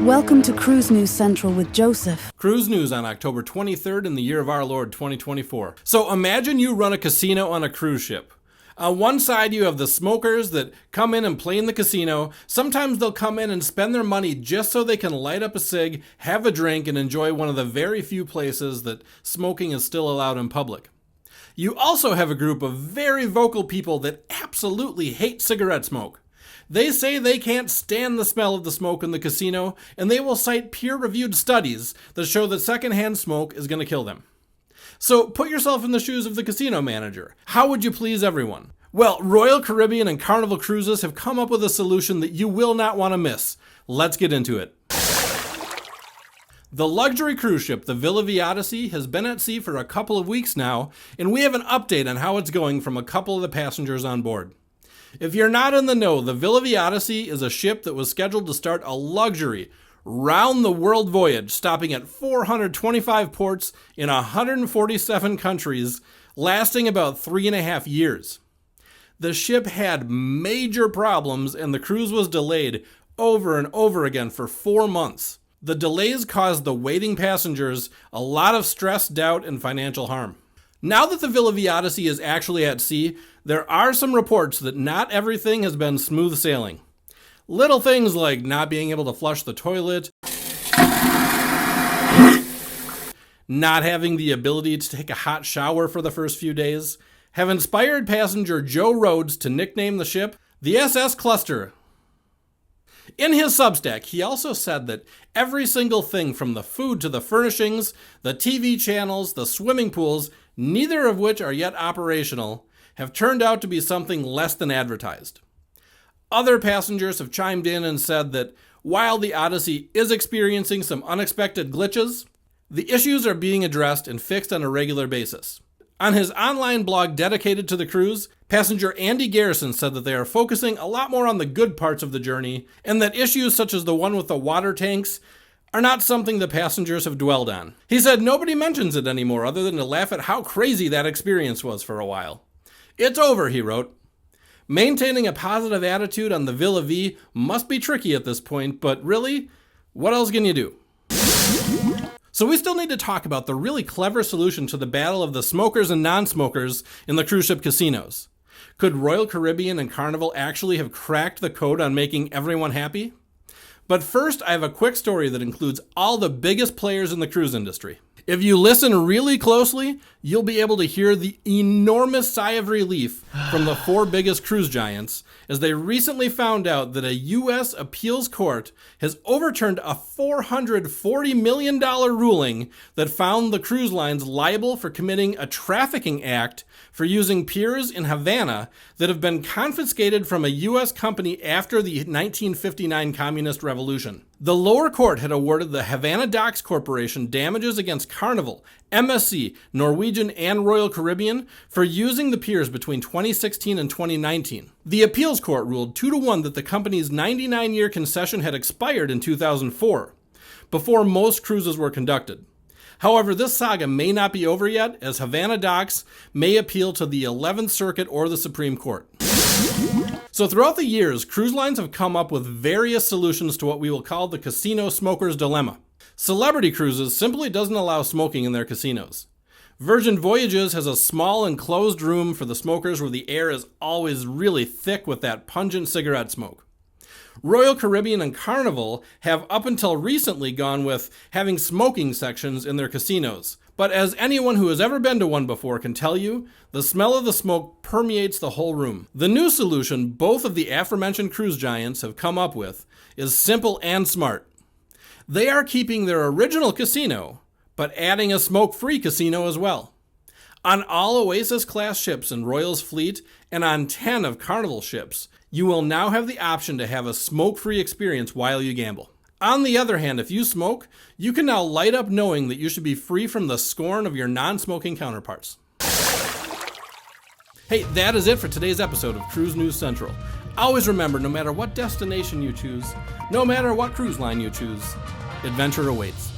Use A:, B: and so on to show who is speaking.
A: Welcome to Cruise News Central with Joseph.
B: Cruise News on October 23rd in the year of our Lord 2024. So imagine you run a casino on a cruise ship. On one side you have the smokers that come in and play in the casino. Sometimes they'll come in and spend their money just so they can light up a cig, have a drink, and enjoy one of the very few places that smoking is still allowed in public. You also have a group of very vocal people that absolutely hate cigarette smoke. They say they can't stand the smell of the smoke in the casino, and they will cite peer-reviewed studies that show that secondhand smoke is going to kill them. So put yourself in the shoes of the casino manager. How would you please everyone? Well, Royal Caribbean and Carnival Cruises have come up with a solution that you will not want to miss. Let's get into it. The luxury cruise ship, the V Odyssey, has been at sea for a couple of weeks now, and we have an update on how it's going from a couple of the passengers on board. If you're not in the know, the V Odyssey is a ship that was scheduled to start a luxury, round-the-world voyage, stopping at 425 ports in 147 countries, lasting about 3.5 years. The ship had major problems, and the cruise was delayed over and over again for 4 months. The delays caused the waiting passengers a lot of stress, doubt, and financial harm. Now that the V Odyssey is actually at sea, there are some reports that not everything has been smooth sailing. Little things like not being able to flush the toilet, not having the ability to take a hot shower for the first few days, have inspired passenger Joe Rhodes to nickname the ship the SS Cluster. In his Substack, he also said that every single thing from the food to the furnishings, the TV channels, the swimming pools, neither of which are yet operational, have turned out to be something less than advertised. Other passengers have chimed in and said that while the Odyssey is experiencing some unexpected glitches, the issues are being addressed and fixed on a regular basis. On his online blog dedicated to the cruise, passenger Andy Garrison said that they are focusing a lot more on the good parts of the journey, and that issues such as the one with the water tanks are not something the passengers have dwelled on. He said nobody mentions it anymore other than to laugh at how crazy that experience was for a while. It's over, he wrote. Maintaining a positive attitude on the Villa V must be tricky at this point, but really, what else can you do? So we still need to talk about the really clever solution to the battle of the smokers and non-smokers in the cruise ship casinos. Could Royal Caribbean and Carnival actually have cracked the code on making everyone happy? But first, I have a quick story that includes all the biggest players in the cruise industry. If you listen really closely, you'll be able to hear the enormous sigh of relief from the 4 biggest cruise giants as they recently found out that a U.S. appeals court has overturned a $440 million ruling that found the cruise lines liable for committing a trafficking act for using piers in Havana that have been confiscated from a U.S. company after the 1959 Communist Revolution. The lower court had awarded the Havana Docks Corporation damages against Carnival, MSC, Norwegian, and Royal Caribbean for using the piers between 2016 and 2019. The appeals court ruled 2-1 that the company's 99-year concession had expired in 2004, before most cruises were conducted. However, this saga may not be over yet, as Havana Docks may appeal to the 11th Circuit or the Supreme Court. So throughout the years, cruise lines have come up with various solutions to what we will call the casino smoker's dilemma. Celebrity Cruises simply doesn't allow smoking in their casinos. Virgin Voyages has a small enclosed room for the smokers where the air is always really thick with that pungent cigarette smoke. Royal Caribbean and Carnival have up until recently gone with having smoking sections in their casinos. But as anyone who has ever been to one before can tell you, the smell of the smoke permeates the whole room. The new solution both of the aforementioned cruise giants have come up with is simple and smart. They are keeping their original casino, but adding a smoke-free casino as well. On all Oasis-class ships in Royal's fleet and on 10 of Carnival ships, you will now have the option to have a smoke-free experience while you gamble. On the other hand, if you smoke, you can now light up knowing that you should be free from the scorn of your non-smoking counterparts. Hey, that is it for today's episode of Cruise News Central. Always remember, no matter what destination you choose, no matter what cruise line you choose, adventure awaits.